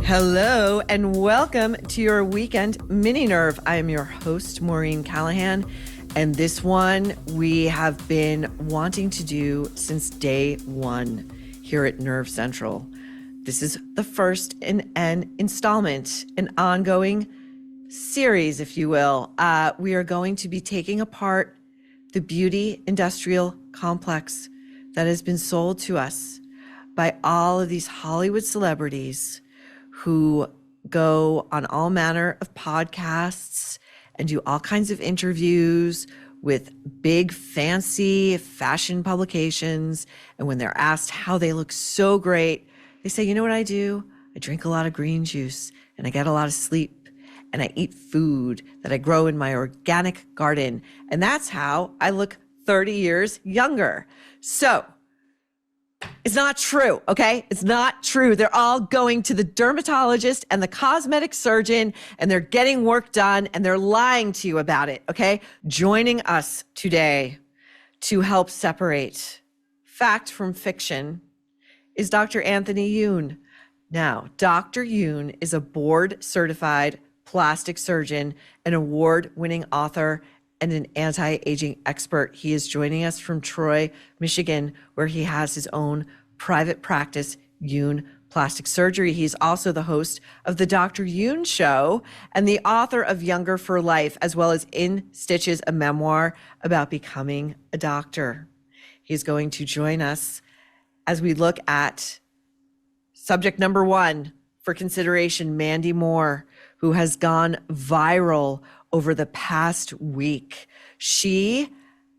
Hello and welcome to your weekend mini nerve. I am your host, Maureen Callahan, and this one we have been wanting to do since day one here at Nerve Central. This is the first in an installment, an ongoing series, if you will. We are going to be taking apart the beauty industrial complex that has been sold to us by all of these Hollywood celebrities who go on all manner of podcasts and do all kinds of interviews with big fancy fashion publications. And when they're asked how they look so great, they say, you know what I do? I drink a lot of green juice and I get a lot of sleep and I eat food that I grow in my organic garden. And that's how I look 30 years younger. So it's not true, okay? It's not true. They're all going to the dermatologist and the cosmetic surgeon and they're getting work done and they're lying to you about it, okay? Joining us today to help separate fact from fiction is Dr. Anthony Youn. Now, Dr. Youn is a board-certified plastic surgeon, an award-winning author, and an anti-aging expert. He is joining us from Troy, Michigan, where he has his own private practice, Youn Plastic Surgery. He's also the host of the Dr. Youn Show and the author of Younger for Life, as well as In Stitches, a memoir about becoming a doctor. He's going to join us as we look at subject number one for consideration, Mandy Moore, who has gone viral over the past week. She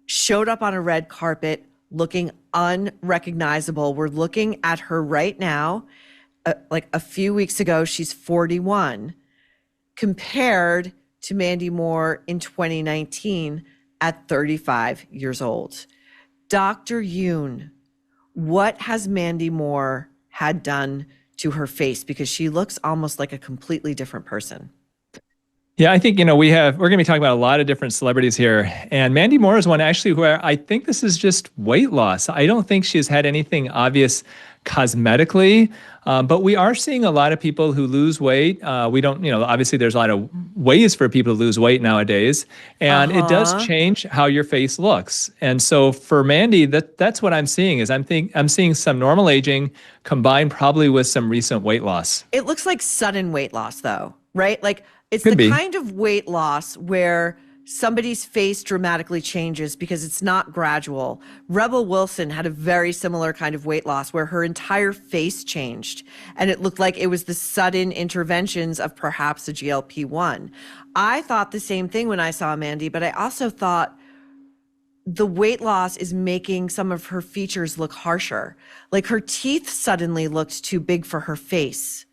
showed up on a red carpet looking unrecognizable. We're looking at her right now. Like a few weeks ago, she's 41, compared to Mandy Moore in 2019 at 35 years old. Dr. Youn, what has Mandy Moore had done to her face? Because she looks almost like a completely different person. Yeah, I think, we're going to be talking about a lot of different celebrities here. And Mandy Moore is one actually where I think this is just weight loss. I don't think she's had anything obvious cosmetically, but we are seeing a lot of people who lose weight. We don't, obviously there's a lot of ways for people to lose weight nowadays, and it does change how your face looks. And so for Mandy, that's what I'm seeing is I'm seeing some normal aging combined probably with some recent weight loss. It looks like sudden weight loss though, right? Like it's the kind of weight loss where somebody's face dramatically changes because it's not gradual. Rebel Wilson had a very similar kind of weight loss where her entire face changed and it looked like it was the sudden interventions of perhaps a GLP-1. I thought the same thing when I saw Mandy, but I also thought the weight loss is making some of her features look harsher. Like her teeth suddenly looked too big for her face.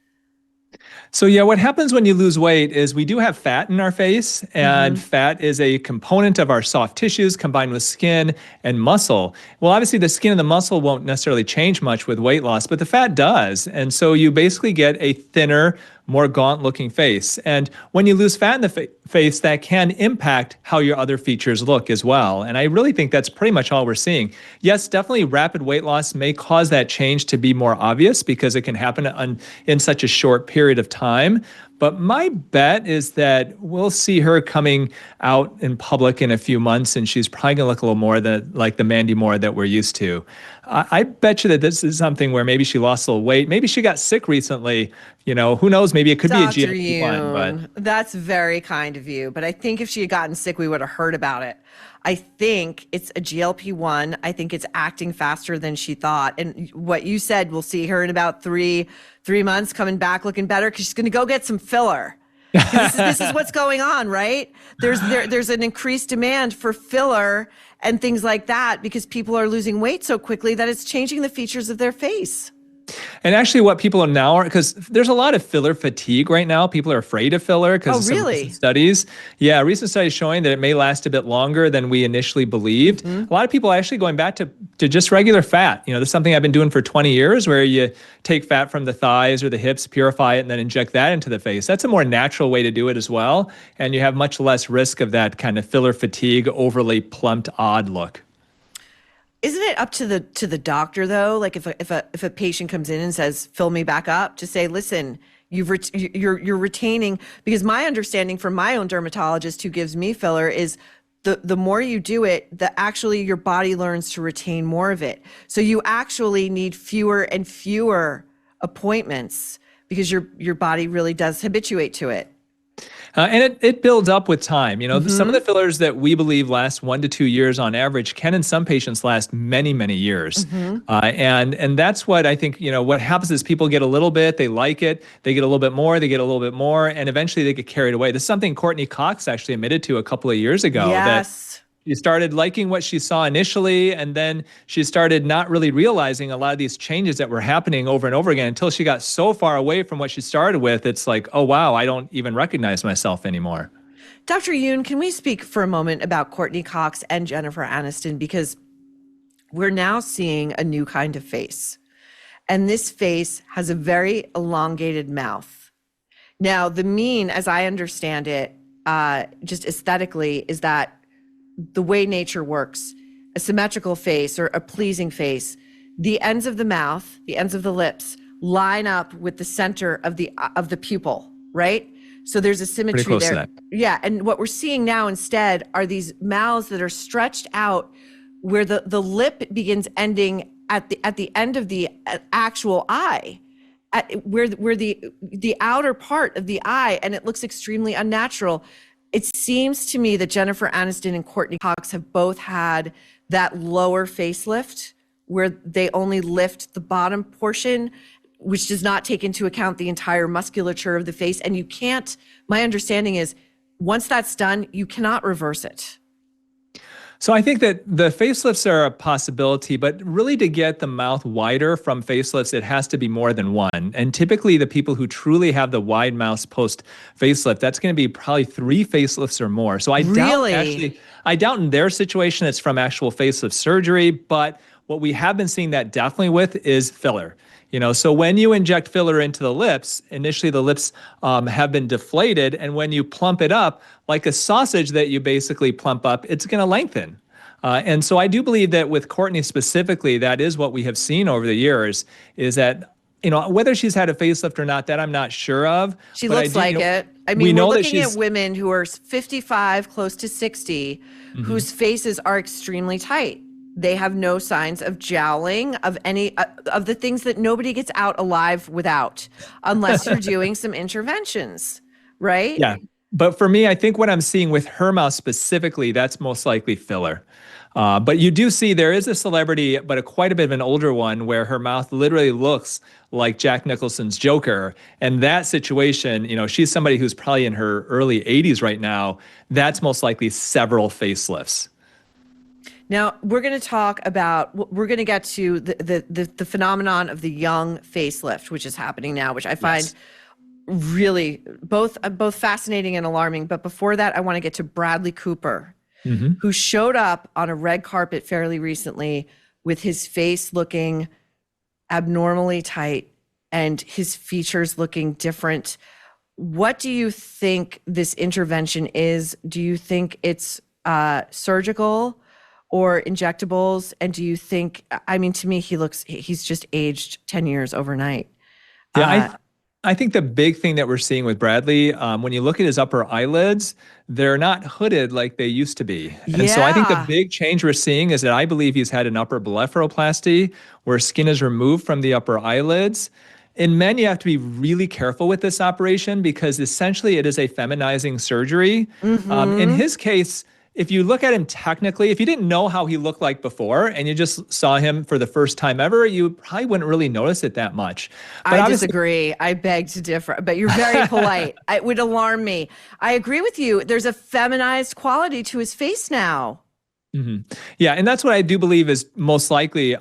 So yeah, what happens when you lose weight is we do have fat in our face, and fat is a component of our soft tissues combined with skin and muscle. Well, obviously the skin and the muscle won't necessarily change much with weight loss, but the fat does. And so you basically get a thinner, more gaunt looking face. And when you lose fat in the face, that can impact how your other features look as well. And I really think that's pretty much all we're seeing. Yes, definitely rapid weight loss may cause that change to be more obvious because it can happen in such a short period of time. But my bet is that we'll see her coming out in public in a few months, and she's probably going to look a little more like the Mandy Moore that we're used to. I bet you that this is something where maybe she lost a little weight. Maybe she got sick recently. Who knows? Maybe it could be a GLP-1. But that's very kind of you. But I think if she had gotten sick, we would have heard about it. I think it's a GLP-1. I think it's acting faster than she thought. And what you said, we'll see her in about three months coming back looking better because she's going to go get some filler. This is what's going on, right? There's an increased demand for filler and things like that because people are losing weight so quickly that it's changing the features of their face. And actually what people are now, because there's a lot of filler fatigue right now. People are afraid of filler because of some recent studies. Yeah, recent studies showing that it may last a bit longer than we initially believed. A lot of people are actually going back to just regular fat. There's something I've been doing for 20 years where you take fat from the thighs or the hips, purify it, and then inject that into the face. That's a more natural way to do it as well. And you have much less risk of that kind of filler fatigue, overly plumped, odd look. Isn't it up to the doctor though? Like if a patient comes in and says, fill me back up, to say, listen, You're retaining, because my understanding from my own dermatologist who gives me filler is the more you do it, actually your body learns to retain more of it. So you actually need fewer and fewer appointments because your body really does habituate to it. And it builds up with time. Some of the fillers that we believe last 1 to 2 years on average can in some patients last many, many years. And that's what I think, what happens is people get a little bit, they like it, they get a little bit more, they get a little bit more, and eventually they get carried away. This is something Courtney Cox actually admitted to a couple of years ago. Yes. She started liking what she saw initially, and then she started not really realizing a lot of these changes that were happening over and over again until she got so far away from what she started with. It's like, oh, wow, I don't even recognize myself anymore. Dr. Youn, can we speak for a moment about Courtney Cox and Jennifer Aniston? Because we're now seeing a new kind of face. And this face has a very elongated mouth. Now, the mean, as I understand it, just aesthetically, is that the way nature works, a symmetrical face or a pleasing face, the ends of the mouth, the ends of the lips line up with the center of the pupil, right? So there's a symmetry there. Yeah, and what we're seeing now instead are these mouths that are stretched out where the lip begins ending at the end of the actual eye, where the outer part of the eye, and it looks extremely unnatural. It seems to me that Jennifer Aniston and Courtney Cox have both had that lower facelift where they only lift the bottom portion, which does not take into account the entire musculature of the face. And you can't, my understanding is, once that's done, you cannot reverse it. So I think that the facelifts are a possibility, but really to get the mouth wider from facelifts, it has to be more than one. And typically the people who truly have the wide mouths post facelift, that's going to be probably 3 facelifts or more. So I doubt in their situation it's from actual facelift surgery, but what we have been seeing that definitely with is filler. So when you inject filler into the lips, initially the lips have been deflated, and when you plump it up, like a sausage that you basically plump up, it's going to lengthen. And so I do believe that with Courtney specifically, that is what we have seen over the years, is that, whether she's had a facelift or not, that I'm not sure of. She looks like it. I mean, we're looking at women who are 55, close to 60, whose faces are extremely tight. They have no signs of jowling, of any of the things that nobody gets out alive without, unless you're doing some interventions, right? Yeah. But for me, I think what I'm seeing with her mouth specifically, that's most likely filler. But you do see there is a celebrity, but quite a bit of an older one, where her mouth literally looks like Jack Nicholson's Joker. And that situation, she's somebody who's probably in her early 80s right now. That's most likely several facelifts. Now we're going to get to the phenomenon of the young facelift, which is happening now, which I find really both fascinating and alarming. But before that, I want to get to Bradley Cooper, who showed up on a red carpet fairly recently with his face looking abnormally tight and his features looking different. What do you think this intervention is? Do you think it's surgical or injectables? And do you think, to me, he's just aged 10 years overnight. Yeah, I think the big thing that we're seeing with Bradley, when you look at his upper eyelids, they're not hooded like they used to be. And so I think the big change we're seeing is that I believe he's had an upper blepharoplasty where skin is removed from the upper eyelids. In men, you have to be really careful with this operation because essentially it is a feminizing surgery. In his case, if you look at him technically, if you didn't know how he looked like before and you just saw him for the first time ever, you probably wouldn't really notice it that much. But I disagree. I beg to differ, but you're very polite. It would alarm me. I agree with you. There's a feminized quality to his face now. Yeah, and that's what I do believe is most likely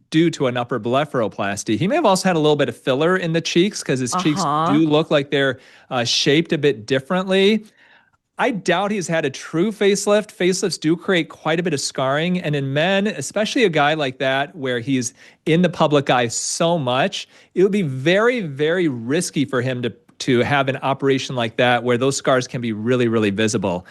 due to an upper blepharoplasty. He may have also had a little bit of filler in the cheeks because his cheeks do look like they're shaped a bit differently. I doubt he's had a true facelift. Facelifts do create quite a bit of scarring. And in men, especially a guy like that, where he's in the public eye so much, it would be very, very risky for him to to have an operation like that where those scars can be really, really visible.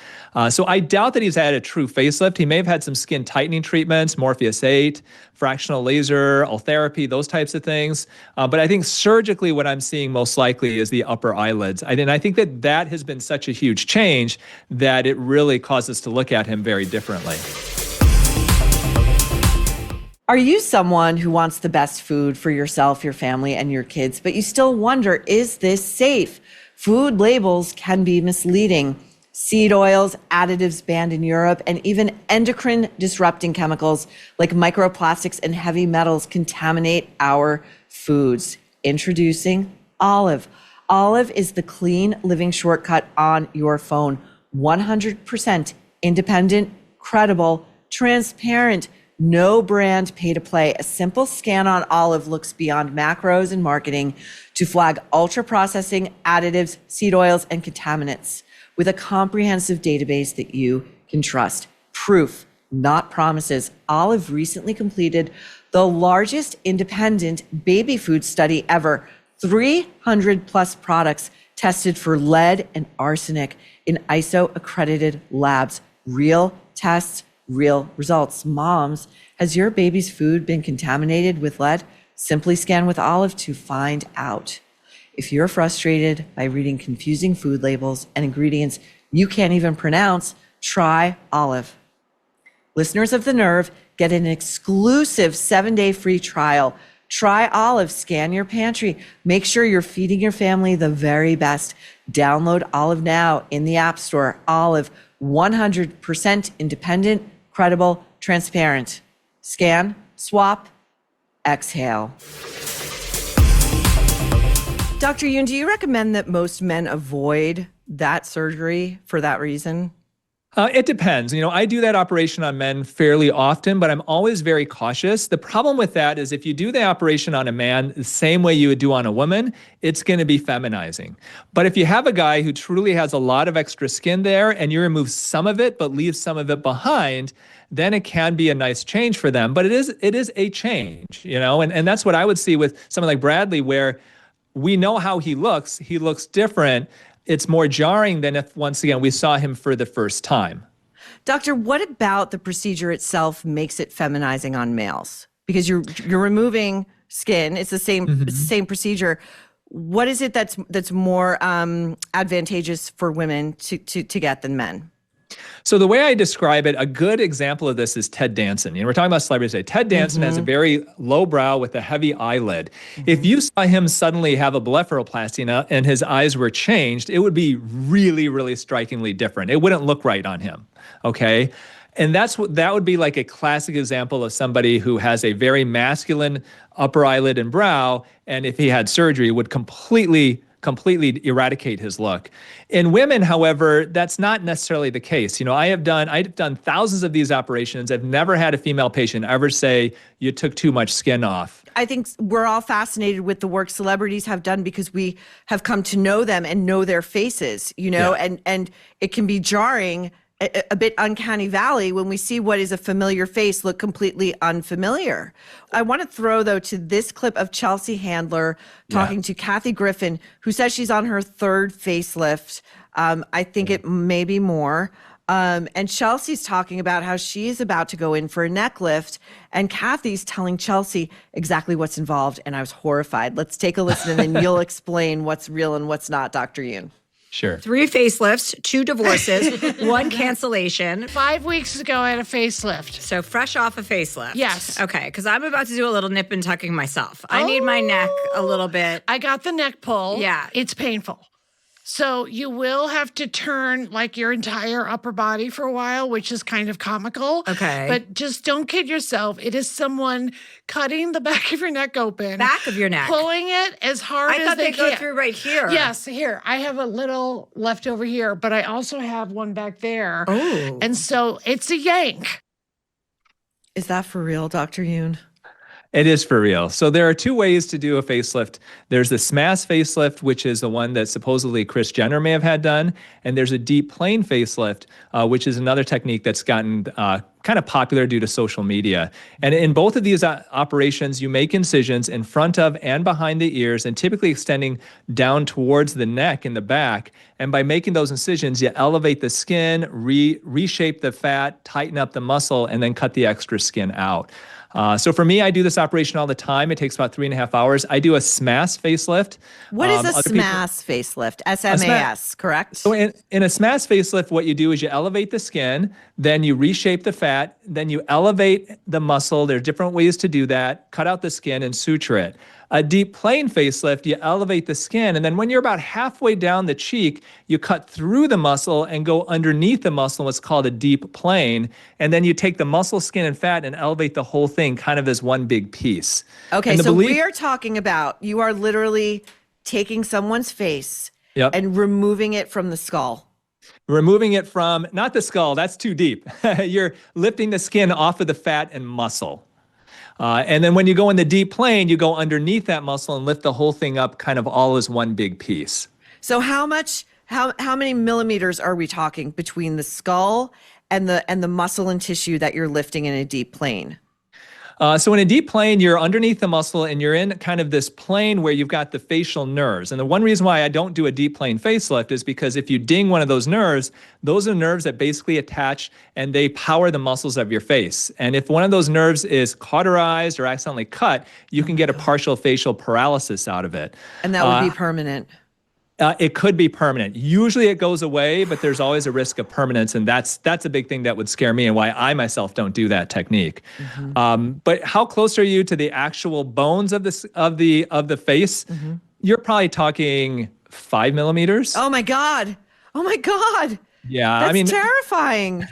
So I doubt that he's had a true facelift. He may have had some skin tightening treatments, Morpheus 8, fractional laser, ultherapy, those types of things. But I think surgically what I'm seeing most likely is the upper eyelids. And I think that has been such a huge change that it really caused us to look at him very differently. Are you someone who wants the best food for yourself, your family, and your kids, but you still wonder, is this safe? Food labels can be misleading. Seed oils, additives banned in Europe, and even endocrine disrupting chemicals like microplastics and heavy metals contaminate our foods. Introducing Olive. Olive is the clean living shortcut on your phone. 100% independent, credible, transparent. No brand pay to play. A simple scan on Olive looks beyond macros and marketing to flag ultra processing, additives, seed oils, and contaminants with a comprehensive database that you can trust. Proof, not promises. Olive recently completed the largest independent baby food study ever. 300 plus products tested for lead and arsenic in ISO accredited labs. Real tests, real results. Moms, has your baby's food been contaminated with lead? Simply scan with Olive to find out. If you're frustrated by reading confusing food labels and ingredients you can't even pronounce, try Olive. Listeners of The Nerve get an exclusive 7-day free trial. Try Olive, scan your pantry. Make sure you're feeding your family the very best. Download Olive now in the App Store. Olive, 100% independent, credible, transparent. Scan, swap, exhale. Dr. Youn, do you recommend that most men avoid that surgery for that reason? It depends. I do that operation on men fairly often, but I'm always very cautious. The problem with that is if you do the operation on a man the same way you would do on a woman, it's going to be feminizing. But if you have a guy who truly has a lot of extra skin there and you remove some of it but leave some of it behind, then it can be a nice change for them. But it is a change, and that's what I would see with someone like Bradley, where we know how he looks. He looks different. It's more jarring than if, once again, we saw him for the first time. Doctor, what about the procedure itself makes it feminizing on males? Because you're removing skin. It's the same procedure. What is it that's more advantageous for women to get than men? So the way I describe it, a good example of this is Ted Danson. We're talking about celebrities today. Ted Danson has a very low brow with a heavy eyelid. If you saw him suddenly have a blepharoplasty and his eyes were changed, it would be really, really strikingly different. It wouldn't look right on him, okay? And that would be like a classic example of somebody who has a very masculine upper eyelid and brow, and if he had surgery, would completely eradicate his look. In women, however, that's not necessarily the case. I've done thousands of these operations. I've never had a female patient ever say, you took too much skin off. I think we're all fascinated with the work celebrities have done because we have come to know them and know their faces, and it can be jarring, a bit uncanny valley when we see what is a familiar face look completely unfamiliar. I want to throw, though, to this clip of Chelsea Handler talking to Kathy Griffin, who says she's on her third facelift. I think it may be more. And Chelsea's talking about how she's about to go in for a neck lift, and Kathy's telling Chelsea exactly what's involved, and I was horrified. Let's take a listen, and then you'll explain what's real and what's not, Dr. Youn. Sure. 3 facelifts, 2 divorces, 1 cancellation. 5 weeks ago, I had a facelift. So fresh off a facelift. Yes. Okay, because I'm about to do a little nip and tucking myself. I need my neck a little bit. I got the neck pull. Yeah. It's painful. So you will have to turn like your entire upper body for a while, which is kind of comical. Okay. But just don't kid yourself. It is someone cutting the back of your neck open. Back of your neck. Pulling it as hard as they can. I thought they go through right here. Yes, here. I have a little left over here, but I also have one back there. Oh. And so it's a yank. Is that for real, Dr. Youn? It is for real. So there are two ways to do a facelift. There's the smash facelift, which is the one that supposedly Kris Jenner may have had done. And there's a deep plane facelift, which is another technique that's gotten kind of popular due to social media. And in both of these operations, you make incisions in front of and behind the ears, and typically extending down towards the neck in the back. And by making those incisions, you elevate the skin, reshape the fat, tighten up the muscle, and then cut the extra skin out. So for me, I do this operation all the time. It takes about 3.5 hours. I do a smash facelift. What is a smash facelift? SMAS, correct? So in a smash facelift, what you do is you elevate the skin, then you reshape the fat, then you elevate the muscle. There are different ways to do that. Cut out the skin and suture it. A deep plane facelift, you elevate the skin, and then when you're about halfway down the cheek, you cut through the muscle and go underneath the muscle, what's called a deep plane, and then you take the muscle, skin, and fat and elevate the whole thing kind of as one big piece. Okay, so we are talking about, you are literally taking someone's face and removing it from the skull. Removing it from, not the skull, that's too deep. You're lifting the skin off of the fat and muscle. And then when you go in the deep plane, you go underneath that muscle and lift the whole thing up kind of all as one big piece. So how many millimeters are we talking between the skull and the muscle and tissue that you're lifting in a deep plane? So in a deep plane, you're underneath the muscle and you're in kind of this plane where you've got the facial nerves. And the one reason why I don't do a deep plane facelift is because if you ding one of those are nerves that basically attach and they power the muscles of your face. And if one of those nerves is cauterized or accidentally cut, you can get a partial facial paralysis out of it. And that would be permanent. It could be permanent. Usually it goes away, but there's always a risk of permanence, and that's a big thing that would scare me and why I myself don't do that technique. Mm-hmm. But how close are you to the actual bones of the face? Mm-hmm. You're probably talking 5 millimeters. Oh my God! Oh my God! Yeah, that's terrifying.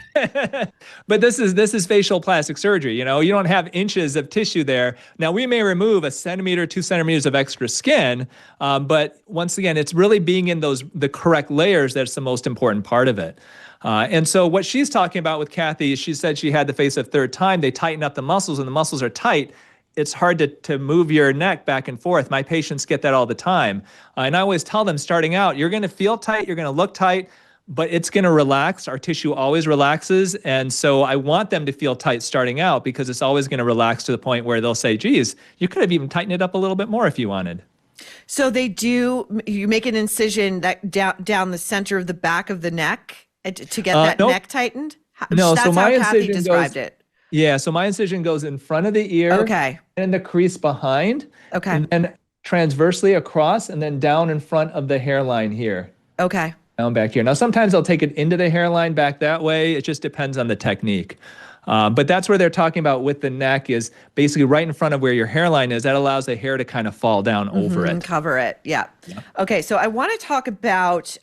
But this is facial plastic surgery. You don't have inches of tissue there. Now we may remove 1 centimeter, 2 centimeters of extra skin, but once again, it's really being in the correct layers that's the most important part of it. And so what she's talking about with Kathy, she said she had the facelift third time. They tighten up the muscles, and the muscles are tight. It's hard to move your neck back and forth. My patients get that all the time, and I always tell them starting out, you're going to feel tight, you're going to look tight, but it's going to relax. Our tissue always relaxes. And so I want them to feel tight starting out because it's always going to relax to the point where they'll say, geez, you could have even tightened it up a little bit more if you wanted. So you make an incision that down the center of the back of the neck to get that neck tightened? No, that's so my how Kathy incision described it. Yeah, so my incision goes in front of the ear. Okay. And the crease behind. Okay. And then transversely across and then down in front of the hairline here. Okay. Down back here. Now, sometimes I'll take it into the hairline back that way. It just depends on the technique. But that's where they're talking about with the neck is basically right in front of where your hairline is. That allows the hair to kind of fall down over it. Cover it. Yeah. Okay. So I want to talk about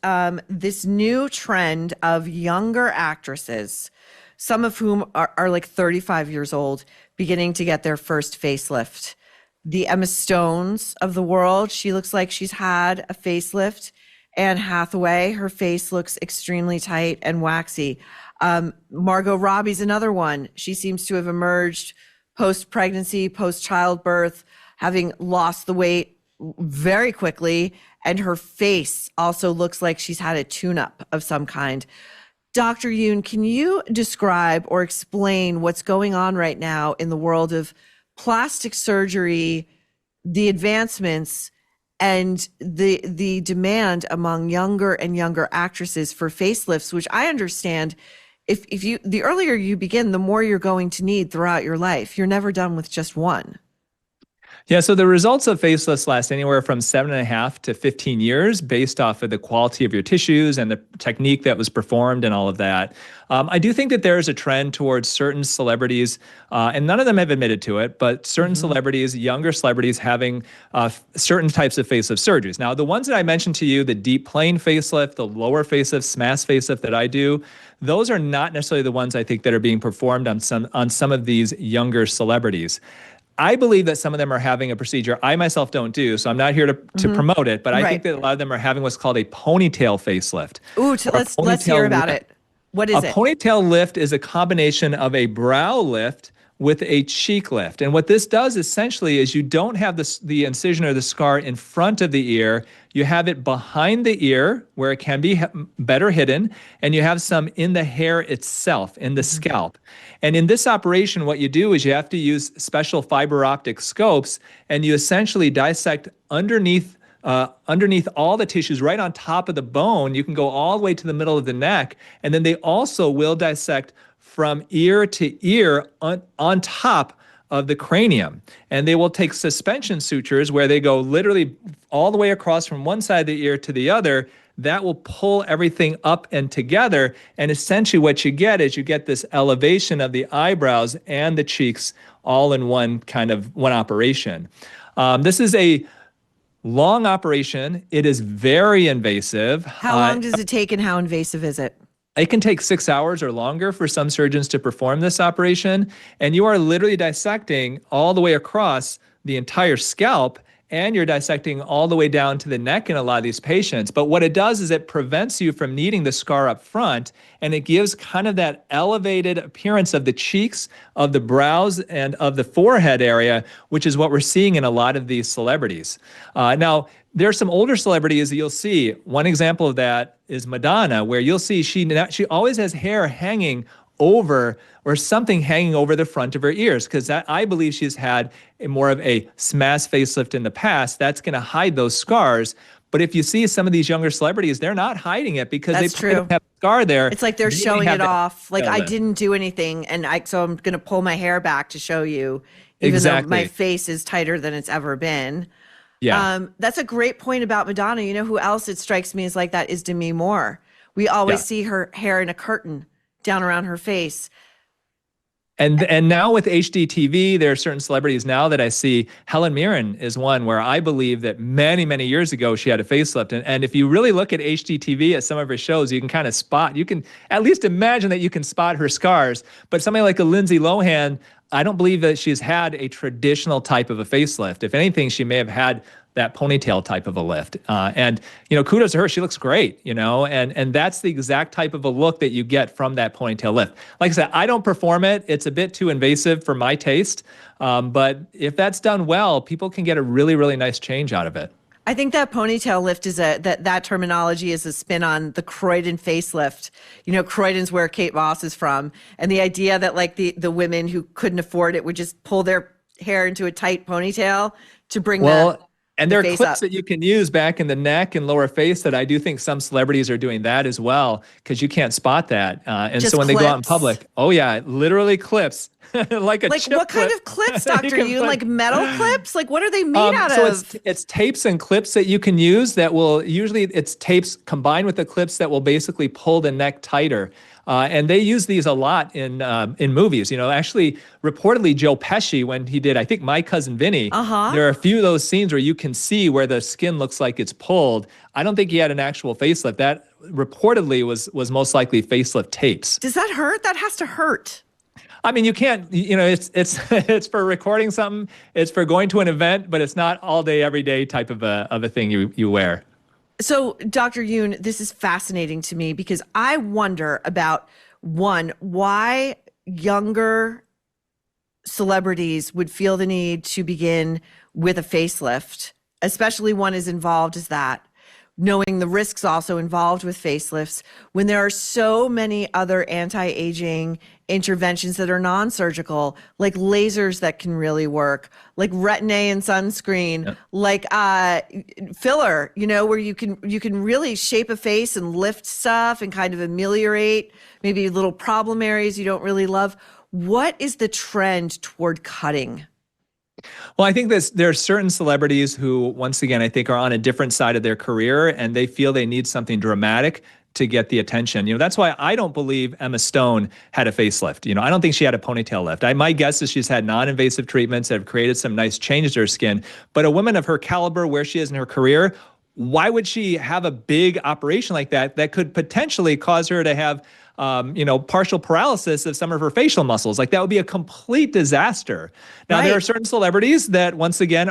this new trend of younger actresses, some of whom are like 35 years old, beginning to get their first facelift. The Emma Stones of the world, she looks like she's had a facelift. Anne Hathaway, her face looks extremely tight and waxy. Margot Robbie's another one. She seems to have emerged post-pregnancy, post-childbirth, having lost the weight very quickly. And her face also looks like she's had a tune-up of some kind. Dr. Youn, can you describe or explain what's going on right now in the world of plastic surgery, the advancements, and the demand among younger and younger actresses for facelifts, which I understand, the earlier you begin, the more you're going to need throughout your life. You're never done with just one. Yeah, so the results of facelifts last anywhere from 7.5 to 15 years based off of the quality of your tissues and the technique that was performed and all of that. I do think that there is a trend towards certain celebrities, and none of them have admitted to it, but certain celebrities, younger celebrities having certain types of facelift surgeries. Now, the ones that I mentioned to you, the deep plane facelift, the lower facelift, smash facelift that I do, those are not necessarily the ones I think that are being performed on some of these younger celebrities. I believe that some of them are having a procedure I myself don't do, so I'm not here to promote it, but I think that a lot of them are having what's called a ponytail facelift. Ooh, let's hear about it. What is it? A ponytail lift is a combination of a brow lift with a cheek lift. And what this does essentially is you don't have the incision or the scar in front of the ear. You have it behind the ear where it can be better hidden, and you have some in the hair itself, in the scalp. And in this operation, what you do is you have to use special fiber optic scopes, and you essentially dissect underneath all the tissues right on top of the bone. You can go all the way to the middle of the neck, and then they also will dissect from ear to ear on top of the cranium. And they will take suspension sutures where they go literally all the way across from one side of the ear to the other. That will pull everything up and together. And essentially what you get is you get this elevation of the eyebrows and the cheeks all in one operation. This is a long operation. It is very invasive. How long does it take and how invasive is it? It can take 6 hours or longer for some surgeons to perform this operation. And you are literally dissecting all the way across the entire scalp, and you're dissecting all the way down to the neck in a lot of these patients. But what it does is it prevents you from needing the scar up front, and it gives kind of that elevated appearance of the cheeks, of the brows, and of the forehead area, which is what we're seeing in a lot of these celebrities. Now, there are some older celebrities that you'll see. One example of that is Madonna, where you'll see she always has hair hanging over, or something hanging over the front of her ears, because I believe she's had more of a smash facelift in the past. That's going to hide those scars. But if you see some of these younger celebrities, they're not hiding it because That's they true. have a scar there. It's like they're showing it off. Like, I lift. didn't do anything, and so I'm going to pull my hair back to show you, even though my face is tighter than it's ever been. Yeah. That's a great point about Madonna. You know who else it strikes me as like that is Demi Moore. We always see her hair in a curtain down around her face. And now with HDTV, there are certain celebrities now that I see. Helen Mirren is one where I believe that many, many years ago she had a facelift. And if you really look at HDTV at some of her shows, you can kind of you can at least imagine that you can spot her scars. But somebody like a Lindsay Lohan, I don't believe that she's had a traditional type of a facelift. If anything, she may have had that ponytail type of a lift. And, kudos to her. She looks great, and that's the exact type of a look that you get from that ponytail lift. Like I said, I don't perform it. It's a bit too invasive for my taste. But if that's done well, people can get a really, really nice change out of it. I think that ponytail lift is that terminology is a spin on the Croydon facelift. Croydon's where Kate Moss is from. And the idea that like the women who couldn't afford it would just pull their hair into a tight ponytail to bring and there are clips up that you can use back in the neck and lower face that I do think some celebrities are doing that as well, because you can't spot that. And just so when clips. they go out in public, oh yeah, literally clips. like what kind of clips, Dr. Youn? Like metal clips? Like what are they made out of? It's tapes and clips that you can use that will it's tapes combined with the clips that will basically pull the neck tighter. And they use these a lot in movies. Actually, reportedly, Joe Pesci, when he did, I think, My Cousin Vinny, there are a few of those scenes where you can see where the skin looks like it's pulled. I don't think he had an actual facelift. That reportedly was most likely facelift tapes. Does that hurt? That has to hurt. I mean, you can't, it's for recording something, it's for going to an event, but it's not all day, every day type of a thing you wear. So, Dr. Youn, this is fascinating to me because I wonder about, one, why younger celebrities would feel the need to begin with a facelift, especially one as involved as that, knowing the risks also involved with facelifts, when there are so many other anti-aging interventions that are non-surgical, like lasers that can really work, like Retin-A and sunscreen, like filler, where you can really shape a face and lift stuff and kind of ameliorate maybe little problem areas you don't really love. What is the trend toward cutting? Well, I think there are certain celebrities who, once again, I think are on a different side of their career, and they feel they need something dramatic to get the attention. That's why I don't believe Emma Stone had a facelift. I don't think she had a ponytail lift. My guess is she's had non-invasive treatments that have created some nice changes to her skin. But a woman of her caliber, where she is in her career, why would she have a big operation like that could potentially cause her to have partial paralysis of some of her facial muscles? Like, that would be a complete disaster. Now, There are certain celebrities that, once again,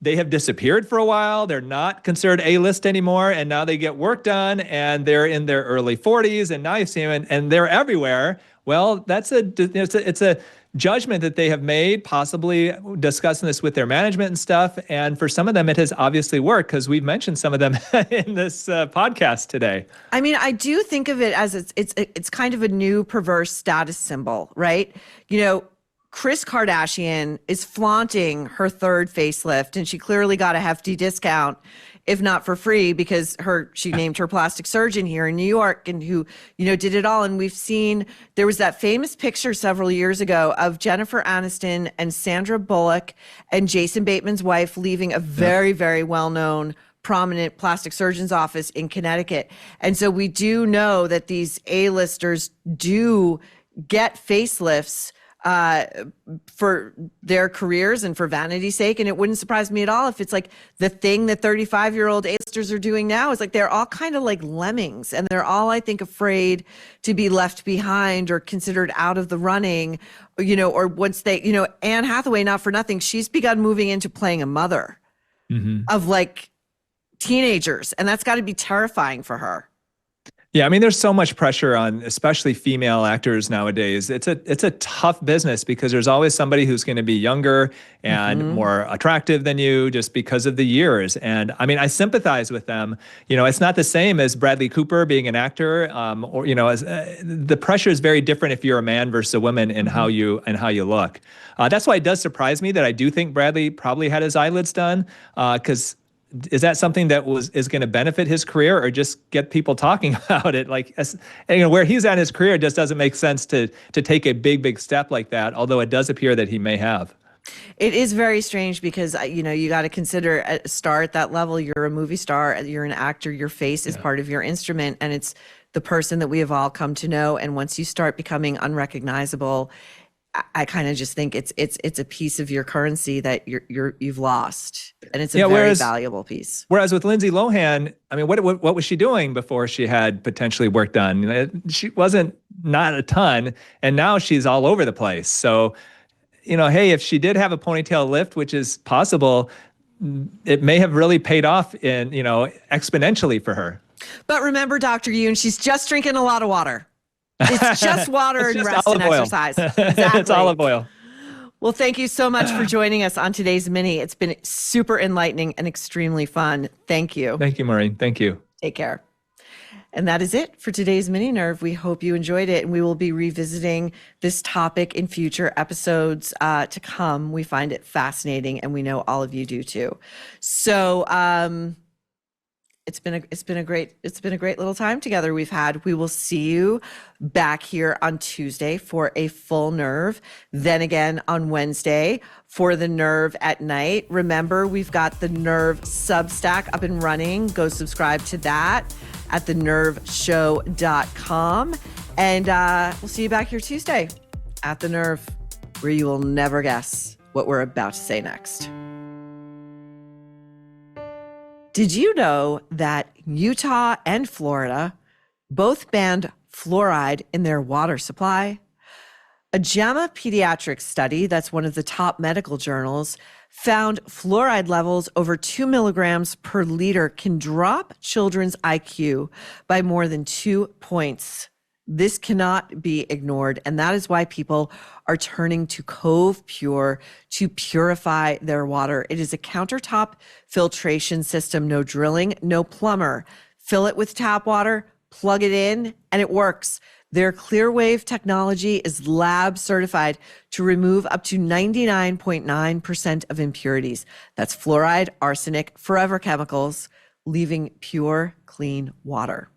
they have disappeared for a while. They're not considered A-list anymore. And now they get work done and they're in their early 40s. And now you see them and they're everywhere. Well, it's a judgment that they have made, possibly discussing this with their management and stuff. And for some of them, it has obviously worked because we've mentioned some of them in this podcast today. I mean, I do think of it as it's kind of a new perverse status symbol, right? You know, Kris Kardashian is flaunting her third facelift, and she clearly got a hefty discount, if not for free, because she named her plastic surgeon here in New York and who, did it all. And we've seen, there was that famous picture several years ago of Jennifer Aniston and Sandra Bullock and Jason Bateman's wife leaving a very, very well-known prominent plastic surgeon's office in Connecticut. And so we do know that these A-listers do get facelifts for their careers and for vanity's sake. And it wouldn't surprise me at all if it's like the thing that 35-year-old A-listers are doing now is like they're all kind of like lemmings, and they're all, I think, afraid to be left behind or considered out of the running, or once they, Anne Hathaway, not for nothing, she's begun moving into playing a mother of like teenagers, and that's got to be terrifying for her. Yeah, I mean, there's so much pressure on especially female actors nowadays. It's a tough business because there's always somebody who's going to be younger and more attractive than you just because of the years. And I mean, I sympathize with them. It's not the same as Bradley Cooper being an actor, as the pressure is very different if you're a man versus a woman in how you look. That's why it does surprise me that I do think Bradley probably had his eyelids done, because is that something that is going to benefit his career or just get people talking about it? Like, where he's at in his career, it just doesn't make sense to take a big step like that, although it does appear that he may have. It is very strange because, you got to consider a star at that level. You're a movie star, you're an actor, your face is part of your instrument, and it's the person that we have all come to know. And once you start becoming unrecognizable, I kind of just think it's a piece of your currency that you've lost, and it's a very valuable piece. Whereas with Lindsay Lohan, I mean, what was she doing before she had potentially work done? She wasn't not a ton, and now she's all over the place. So, hey, if she did have a ponytail lift, which is possible, it may have really paid off in exponentially for her. But remember, Dr. Youn, she's just drinking a lot of water. It's just water and rest and exercise. Exactly. It's olive oil. Well, thank you so much for joining us on today's mini. It's been super enlightening and extremely fun. Thank you. Thank you, Maureen. Thank you. Take care. And that is it for today's Mini Nerve. We hope you enjoyed it, and we will be revisiting this topic in future episodes to come. We find it fascinating, and we know all of you do too. So, It's been a great little time together we've had. We will see you back here on Tuesday for a full Nerve. Then again on Wednesday for the Nerve at night. Remember, we've got the Nerve Substack up and running. Go subscribe to that at thenerveshow.com. And we'll see you back here Tuesday at the Nerve, where you will never guess what we're about to say next. Did you know that Utah and Florida both banned fluoride in their water supply? A JAMA Pediatrics study, that's one of the top medical journals, found fluoride levels over 2 milligrams per liter can drop children's IQ by more than 2 points. This cannot be ignored, and that is why people are turning to Cove Pure to purify their water. It is a countertop filtration system, no drilling, no plumber. Fill it with tap water, plug it in, and it works. Their ClearWave technology is lab certified to remove up to 99.9% of impurities. That's fluoride, arsenic, forever chemicals, leaving pure, clean water.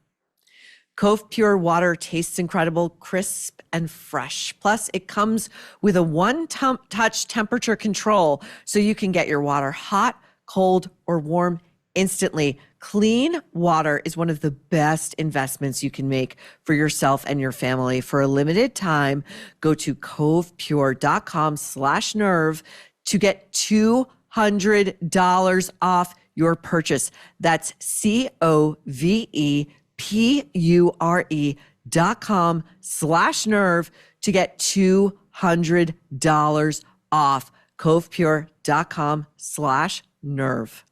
Cove Pure water tastes incredible, crisp and fresh. Plus, it comes with a one-touch temperature control, so you can get your water hot, cold, or warm instantly. Clean water is one of the best investments you can make for yourself and your family. For a limited time, go to covepure.com/nerve to get $200 off your purchase. That's covepure.com/nerve to get $200 off. covepure.com/nerve.